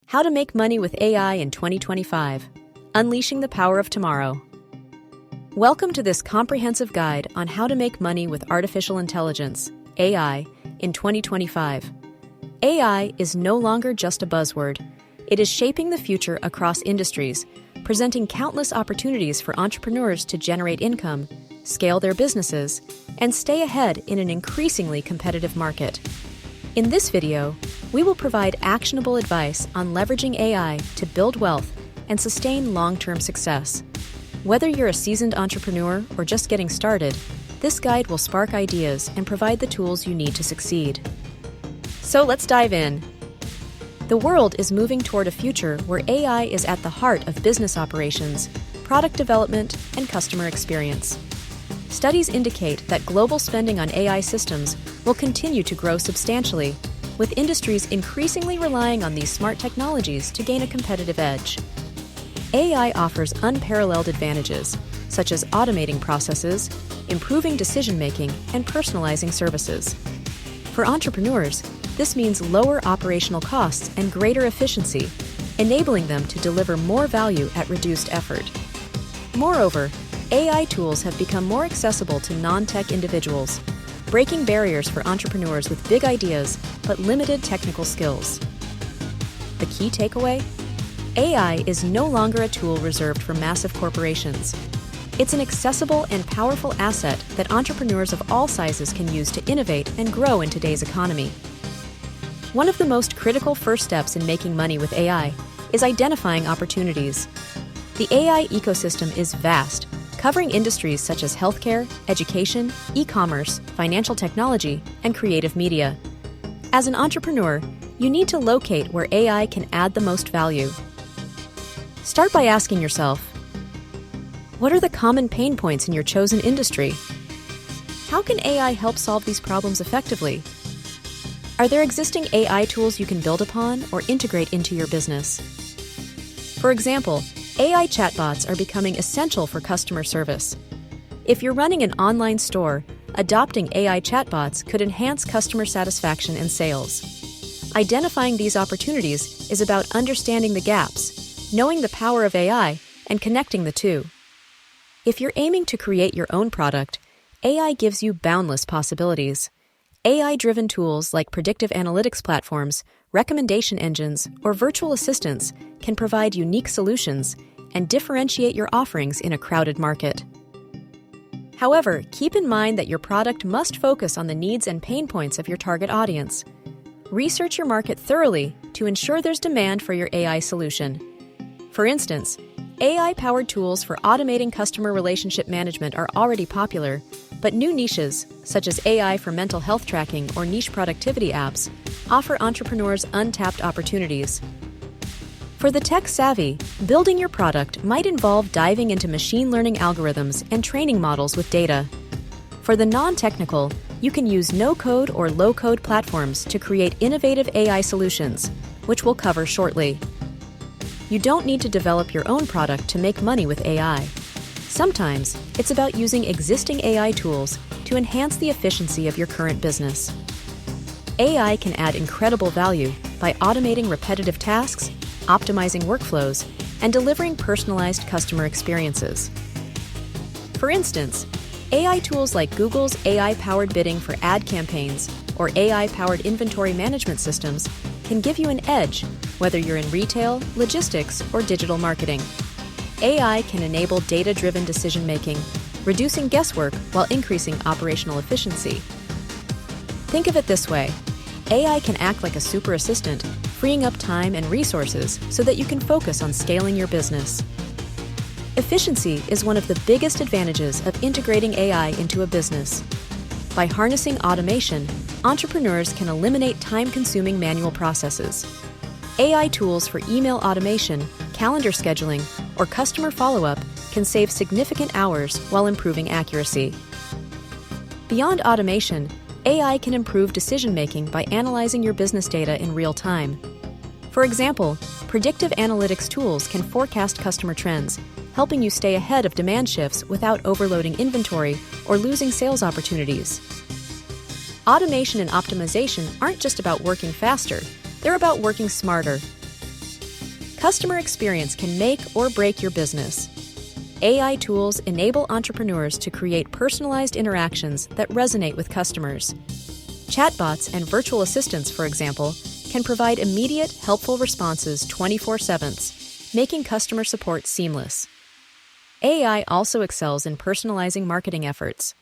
How to Make Money with AI in 2025, Unleashing the Power of Tomorrow. Welcome to this comprehensive guide on how to make money with artificial intelligence, AI, in 2025. AI is no longer just a buzzword. It is shaping the future across industries, presenting countless opportunities for entrepreneurs to generate income, scale their businesses, and stay ahead in an increasingly competitive market. In this video, we will provide actionable advice on leveraging AI to build wealth and sustain long-term success. Whether you're a seasoned entrepreneur or just getting started, this guide will spark ideas and provide the tools you need to succeed. So let's dive in. The world is moving toward a future where AI is at the heart of business operations, product development, and customer experience. Studies indicate that global spending on AI systems will continue to grow substantially, with industries increasingly relying on these smart technologies to gain a competitive edge. AI offers unparalleled advantages, such as automating processes, improving decision-making, and personalizing services. For entrepreneurs, this means lower operational costs and greater efficiency, enabling them to deliver more value at reduced effort. Moreover, AI tools have become more accessible to non-tech individuals, breaking barriers for entrepreneurs with big ideas but limited technical skills. The key takeaway? AI is no longer a tool reserved for massive corporations. It's an accessible and powerful asset that entrepreneurs of all sizes can use to innovate and grow in today's economy. One of the most critical first steps in making money with AI is identifying opportunities. The AI ecosystem is vast, covering industries such as healthcare, education, e-commerce, financial technology, and creative media. As an entrepreneur, you need to locate where AI can add the most value. Start by asking yourself, what are the common pain points in your chosen industry? How can AI help solve these problems effectively? Are there existing AI tools you can build upon or integrate into your business? For example, AI chatbots are becoming essential for customer service. If you're running an online store, adopting AI chatbots could enhance customer satisfaction and sales. Identifying these opportunities is about understanding the gaps, knowing the power of AI, and connecting the two. If you're aiming to create your own product, AI gives you boundless possibilities. AI-driven tools like predictive analytics platforms, recommendation engines, or virtual assistants can provide unique solutions and differentiate your offerings in a crowded market. However, keep in mind that your product must focus on the needs and pain points of your target audience. Research your market thoroughly to ensure there's demand for your AI solution. For instance, AI-powered tools for automating customer relationship management are already popular, but new niches, such as AI for mental health tracking or niche productivity apps, offer entrepreneurs untapped opportunities. For the tech-savvy, building your product might involve diving into machine learning algorithms and training models with data. For the non-technical, you can use no-code or low-code platforms to create innovative AI solutions, which we'll cover shortly. You don't need to develop your own product to make money with AI. Sometimes, it's about using existing AI tools to enhance the efficiency of your current business. AI can add incredible value by automating repetitive tasks, optimizing workflows, and delivering personalized customer experiences. For instance, AI tools like Google's AI-powered bidding for ad campaigns or AI-powered inventory management systems can give you an edge, whether you're in retail, logistics, or digital marketing. AI can enable data-driven decision-making, reducing guesswork while increasing operational efficiency. Think of it this way: AI can act like a super assistant, freeing up time and resources so that you can focus on scaling your business. Efficiency is one of the biggest advantages of integrating AI into a business. By harnessing automation, entrepreneurs can eliminate time-consuming manual processes. AI tools for email automation, calendar scheduling, or customer follow-up can save significant hours while improving accuracy. Beyond automation, AI can improve decision-making by analyzing your business data in real time. For example, predictive analytics tools can forecast customer trends, helping you stay ahead of demand shifts without overloading inventory or losing sales opportunities. Automation and optimization aren't just about working faster, they're about working smarter. Customer experience can make or break your business. AI tools enable entrepreneurs to create personalized interactions that resonate with customers. Chatbots and virtual assistants, for example, can provide immediate, helpful responses 24/7, making customer support seamless. AI also excels in personalizing marketing efforts.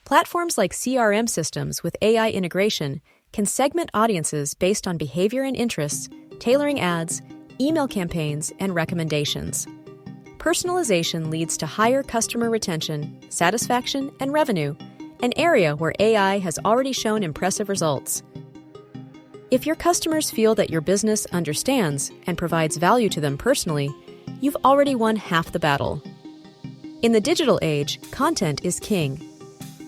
Platforms like CRM systems with AI integration can segment audiences based on behavior and interests, tailoring ads, email campaigns, and recommendations. Personalization leads to higher customer retention, satisfaction, and revenue, an area where AI has already shown impressive results. If your customers feel that your business understands and provides value to them personally, you've already won half the battle. In the digital age, content is king.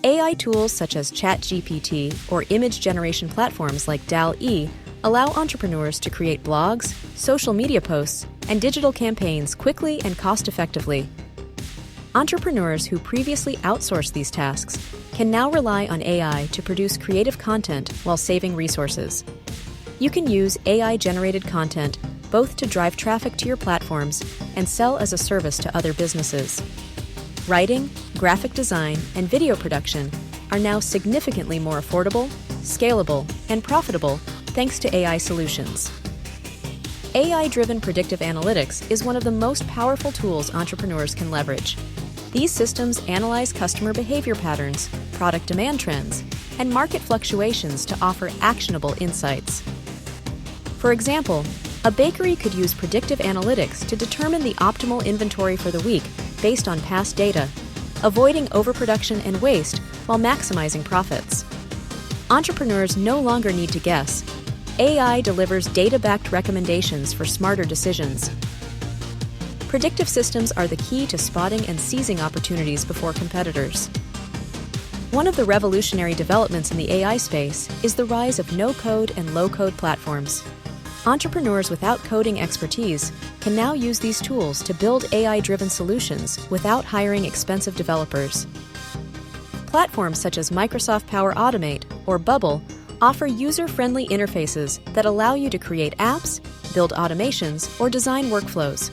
AI tools such as ChatGPT or image generation platforms like DALL-E allow entrepreneurs to create blogs, social media posts, and digital campaigns quickly and cost-effectively. Entrepreneurs who previously outsourced these tasks can now rely on AI to produce creative content while saving resources. You can use AI-generated content both to drive traffic to your platforms and sell as a service to other businesses. Writing, graphic design, and video production are now significantly more affordable, scalable, and profitable thanks to AI solutions. AI-driven predictive analytics is one of the most powerful tools entrepreneurs can leverage. These systems analyze customer behavior patterns, product demand trends, and market fluctuations to offer actionable insights. For example, a bakery could use predictive analytics to determine the optimal inventory for the week based on past data, avoiding overproduction and waste while maximizing profits. Entrepreneurs no longer need to guess. AI delivers data-backed recommendations for smarter decisions. Predictive systems are the key to spotting and seizing opportunities before competitors. One of the revolutionary developments in the AI space is the rise of no-code and low-code platforms. Entrepreneurs without coding expertise can now use these tools to build AI-driven solutions without hiring expensive developers. Platforms such as Microsoft Power Automate or Bubble offer user-friendly interfaces that allow you to create apps, build automations, or design workflows.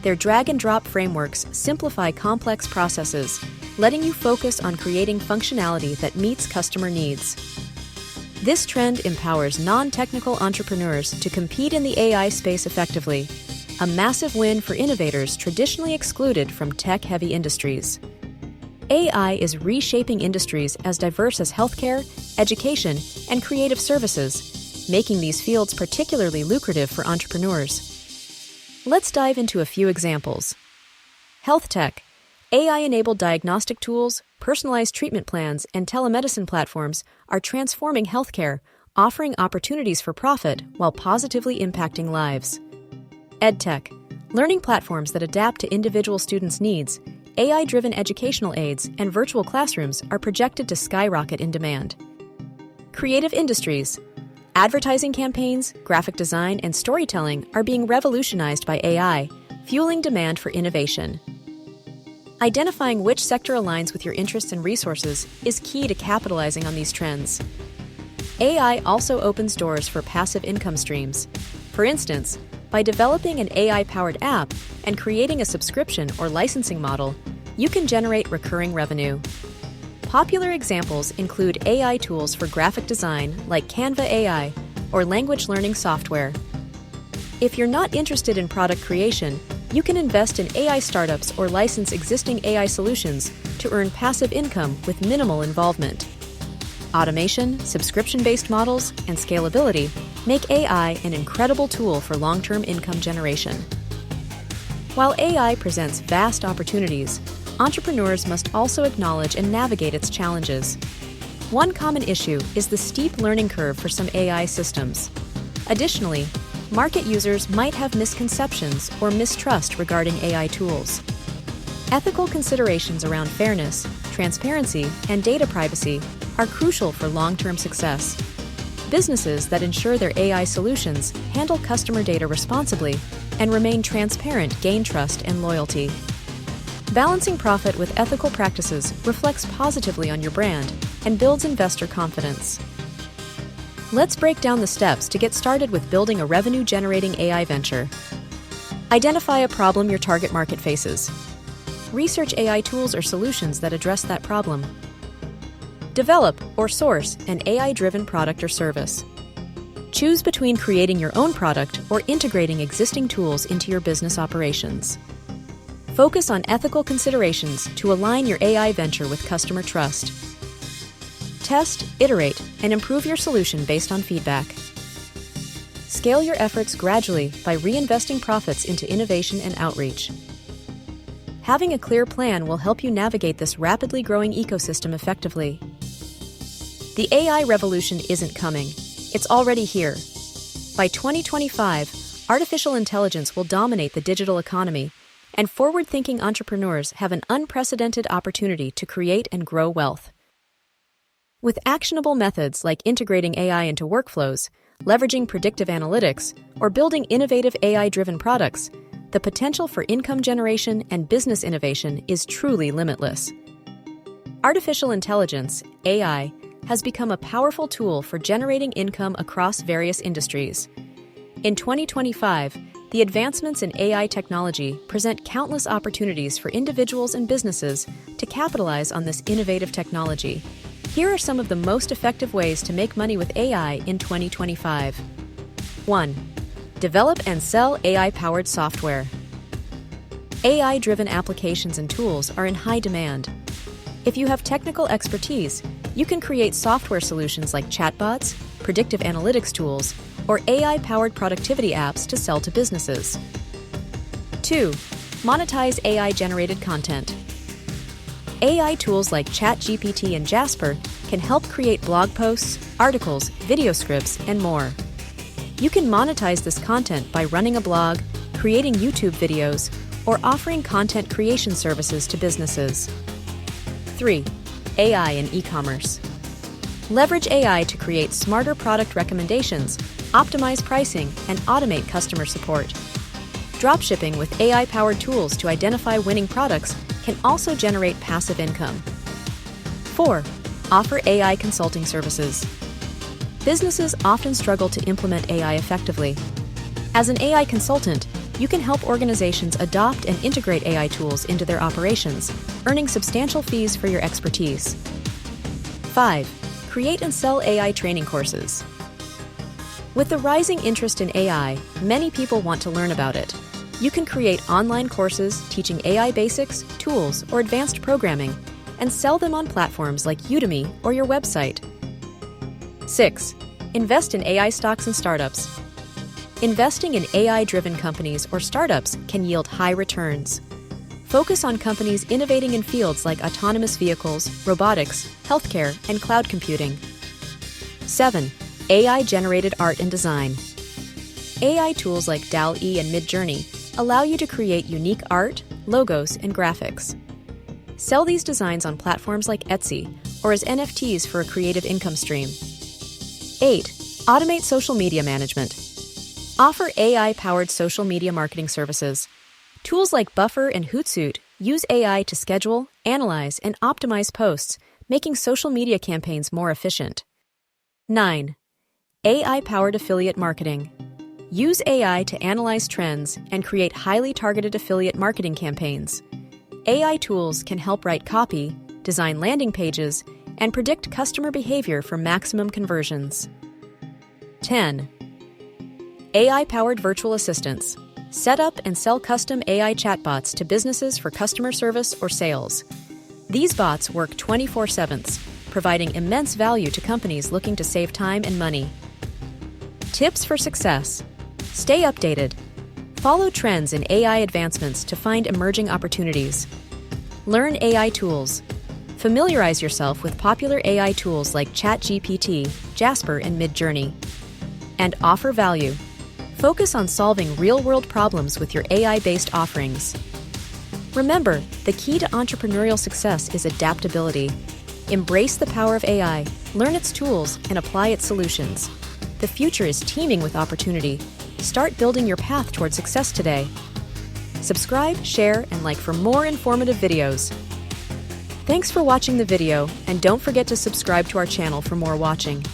Their drag-and-drop frameworks simplify complex processes, letting you focus on creating functionality that meets customer needs. This trend empowers non-technical entrepreneurs to compete in the AI space effectively, a massive win for innovators traditionally excluded from tech-heavy industries. AI is reshaping industries as diverse as healthcare, education, and creative services, making these fields particularly lucrative for entrepreneurs. Let's dive into a few examples. Health tech. AI-enabled diagnostic tools, personalized treatment plans, and telemedicine platforms are transforming healthcare, offering opportunities for profit while positively impacting lives. EdTech. Learning platforms that adapt to individual students' needs, AI-driven educational aids, and virtual classrooms are projected to skyrocket in demand. Creative industries. Advertising campaigns, graphic design, and storytelling are being revolutionized by AI, fueling demand for innovation. Identifying which sector aligns with your interests and resources is key to capitalizing on these trends. AI also opens doors for passive income streams. For instance, by developing an AI-powered app and creating a subscription or licensing model, you can generate recurring revenue. Popular examples include AI tools for graphic design like Canva AI or language learning software. If you're not interested in product creation, you can invest in AI startups or license existing AI solutions to earn passive income with minimal involvement. Automation, subscription-based models, and scalability make AI an incredible tool for long-term income generation. While AI presents vast opportunities, entrepreneurs must also acknowledge and navigate its challenges. One common issue is the steep learning curve for some AI systems. Additionally, market users might have misconceptions or mistrust regarding AI tools. Ethical considerations around fairness, transparency, and data privacy are crucial for long-term success. Businesses that ensure their AI solutions handle customer data responsibly and remain transparent gain trust and loyalty. Balancing profit with ethical practices reflects positively on your brand and builds investor confidence. Let's break down the steps to get started with building a revenue-generating AI venture. Identify a problem your target market faces. Research AI tools or solutions that address that problem. Develop or source an AI-driven product or service. Choose between creating your own product or integrating existing tools into your business operations. Focus on ethical considerations to align your AI venture with customer trust. Test, iterate, and improve your solution based on feedback. Scale your efforts gradually by reinvesting profits into innovation and outreach. Having a clear plan will help you navigate this rapidly growing ecosystem effectively. The AI revolution isn't coming. It's already here. By 2025, artificial intelligence will dominate the digital economy, and forward-thinking entrepreneurs have an unprecedented opportunity to create and grow wealth. With actionable methods like integrating AI into workflows, leveraging predictive analytics, or building innovative AI-driven products, the potential for income generation and business innovation is truly limitless. Artificial intelligence, AI, has become a powerful tool for generating income across various industries. In 2025, the advancements in AI technology present countless opportunities for individuals and businesses to capitalize on this innovative technology. Here are some of the most effective ways to make money with AI in 2025. 1. Develop and sell AI-powered software. AI-driven applications and tools are in high demand. If you have technical expertise, you can create software solutions like chatbots, predictive analytics tools, or AI-powered productivity apps to sell to businesses. 2. Monetize AI-generated content. AI tools like ChatGPT and Jasper can help create blog posts, articles, video scripts, and more. You can monetize this content by running a blog, creating YouTube videos, or offering content creation services to businesses. 3. AI and e-commerce. Leverage AI to create smarter product recommendations, optimize pricing, and automate customer support. Dropshipping with AI-powered tools to identify winning products can also generate passive income. 4. Offer AI consulting services. Businesses often struggle to implement AI effectively. As an AI consultant, you can help organizations adopt and integrate AI tools into their operations, earning substantial fees for your expertise. 5. Create and sell AI training courses. With the rising interest in AI, many people want to learn about it. You can create online courses teaching AI basics, tools, or advanced programming, and sell them on platforms like Udemy or your website. 6. Invest in AI stocks and startups. Investing in AI-driven companies or startups can yield high returns. Focus on companies innovating in fields like autonomous vehicles, robotics, healthcare, and cloud computing. 7. AI-generated art and design. AI tools like DALL-E and Midjourney allow you to create unique art, logos, and graphics. Sell these designs on platforms like Etsy or as NFTs for a creative income stream. 8. Automate social media management. Offer AI-powered social media marketing services. Tools like Buffer and Hootsuite use AI to schedule, analyze, and optimize posts, making social media campaigns more efficient. 9. AI-powered affiliate marketing. Use AI to analyze trends and create highly targeted affiliate marketing campaigns. AI tools can help write copy, design landing pages, and predict customer behavior for maximum conversions. 10. AI-powered virtual assistants. Set up and sell custom AI chatbots to businesses for customer service or sales. These bots work 24/7, providing immense value to companies looking to save time and money. Tips for success. Stay updated. Follow trends in AI advancements to find emerging opportunities. Learn AI tools. Familiarize yourself with popular AI tools like ChatGPT, Jasper, and Midjourney. And offer value. Focus on solving real-world problems with your AI-based offerings. Remember, the key to entrepreneurial success is adaptability. Embrace the power of AI, learn its tools, and apply its solutions. The future is teeming with opportunity. Start building your path toward success today. Subscribe, share, and like for more informative videos. Thanks for watching the video, and don't forget to subscribe to our channel for more watching.